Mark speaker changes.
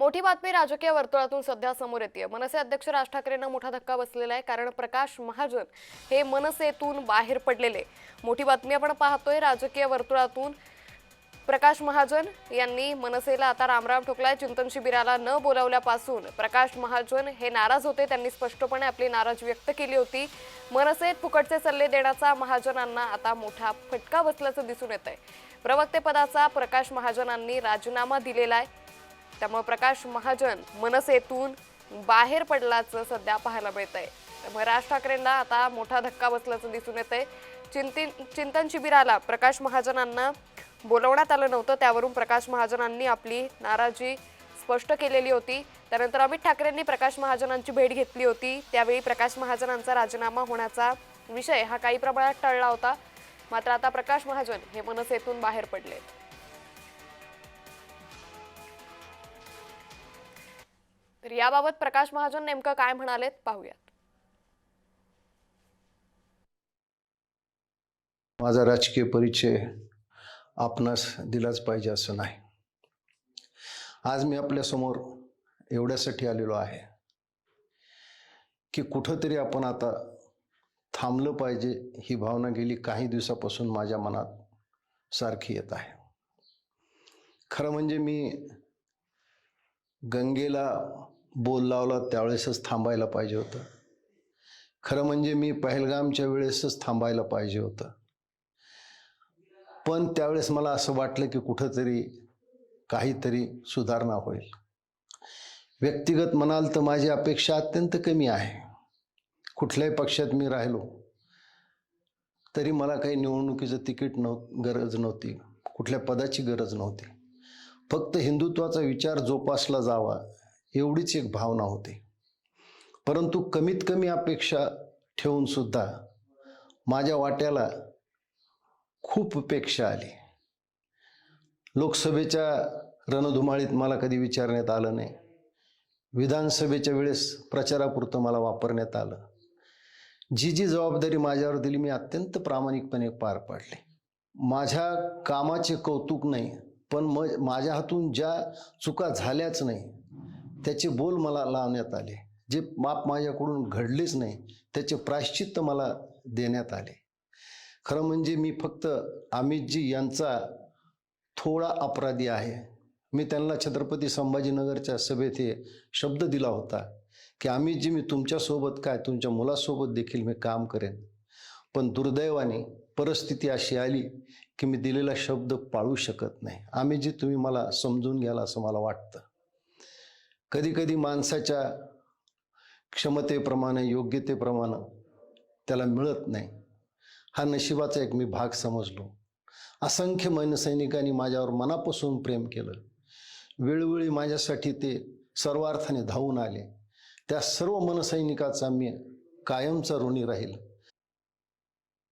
Speaker 1: मोठी बातमी राजकीय वर्तुळातून सध्या समोर येते। मनसे अध्यक्ष राज ठाकरेंना मोठा धक्का बसलेला आहे, कारण प्रकाश महाजन हे मनसेतून बाहेर पडलेले। मोठी बातमी आपण पाहतोय राजकीय वर्तुळातून। प्रकाश महाजन यांनी मनसेला आता रामराम ठोकलाय। चिंतन शिबिराला न बोलावल्यापासून प्रकाश महाजन हे नाराज होते। त्यांनी स्पष्टपणे आपली नाराजी व्यक्त केली होती। मनसेत फुकटचे सल्ले देण्याचा महाजनांना आता मोठा फटका बसल्याचं दिसून येतंय। प्रवक्ते पदाचा प्रकाश महाजनांनी राजीनामा दिलेला आहे। त्यामुळे प्रकाश महाजन मनसेतून बाहेर पडल्याचं सध्या पाहायला मिळतंय। त्यामुळे राज ठाकरेंना आता मोठा धक्का बसल्याचं दिसून येतंय। चिंतन शिबिराला प्रकाश महाजनांना बोलवण्यात आलं नव्हतं, त्यावरून प्रकाश महाजनांनी आपली नाराजी स्पष्ट केलेली होती। त्यानंतर अमित ठाकरेंनी प्रकाश महाजनांची भेट घेतली होती। त्यावेळी प्रकाश महाजनांचा राजीनामा होण्याचा विषय हा काही प्रमाणात टळला होता। मात्र आता प्रकाश महाजन हे मनसेतून बाहेर पडले। तर याबाबत प्रकाश महाजन नेमकं काय म्हणालेत पाहूयात।
Speaker 2: माझा राजकीय परिचय आपणास दिलाच पाहिजे असं नाही। आज मी आपल्या समोर एवढ्यासाठी आलेलो आहे की कुठंतरी आपण आता थांबलं पाहिजे, ही भावना गेली काही दिवसापासून माझ्या मनात सारखी येत आहे। खरं म्हणजे मी गंगेला बोल लावला त्यावेळेसच थांबायला पाहिजे होतं। खरं म्हणजे मी पहलगामच्या वेळेसच थांबायला पाहिजे होतं। पण त्यावेळेस मला असं वाटलं की कुठंतरी काहीतरी सुधारणा होईल। व्यक्तिगत म्हणाल तर माझी अपेक्षा अत्यंत कमी आहे। कुठल्याही पक्षात मी राहिलो तरी मला काही निवडणुकीचं तिकीट गरज नव्हती, कुठल्या पदाची गरज नव्हती। फक्त हिंदुत्वाचा विचार जोपासला जावा एवढीच एक भावना होती। परंतु कमीत कमी अपेक्षा ठेवून सुद्धा माझ्या वाट्याला खूप अपेक्षा आली। लोकसभेच्या रणधुमाळीत मला कधी विचारण्यात आलं नाही। विधानसभेच्या वेळेस प्रचारापुरतं मला वापरण्यात आलं। जी जबाबदारी माझ्यावर दिली मी अत्यंत प्रामाणिकपणे पार पाडली। माझ्या कामाचे कौतुक नाही, पण माझ्या हातून ज्या चुका झाल्याच नाही त्याचे बोल मला लावण्यात आले। जे माप माझ्याकडून घडलेच नाही त्याचे प्रायश्चित्त मला देण्यात आले। खरं म्हणजे मी फक्त अमितजी यांचा थोडा अपराधी आहे। मी त्यांना छत्रपती संभाजीनगरच्या सभेत हे शब्द दिला होता की अमितजी मी तुमच्यासोबत काय तुमच्या मुलासोबत देखील मी काम करेन। पण दुर्दैवाने परिस्थिती अशी आली की मी दिलेला शब्द पाळू शकत नाही। अमितजी तुम्ही मला समजून घ्याल असं मला वाटतं। कधी कधी माणसाच्या क्षमतेप्रमाणे योग्यतेप्रमाणे त्याला मिळत नाही, हा नशिबाचा एक मी भाग समजलो। असंख्य मनसैनिकांनी माझ्यावर मनापासून प्रेम केलं। वेळोवेळी माझ्यासाठी ते सर्वार्थाने धावून आले। त्या सर्व मनसैनिकाचा मी कायमचा ऋणी राहील।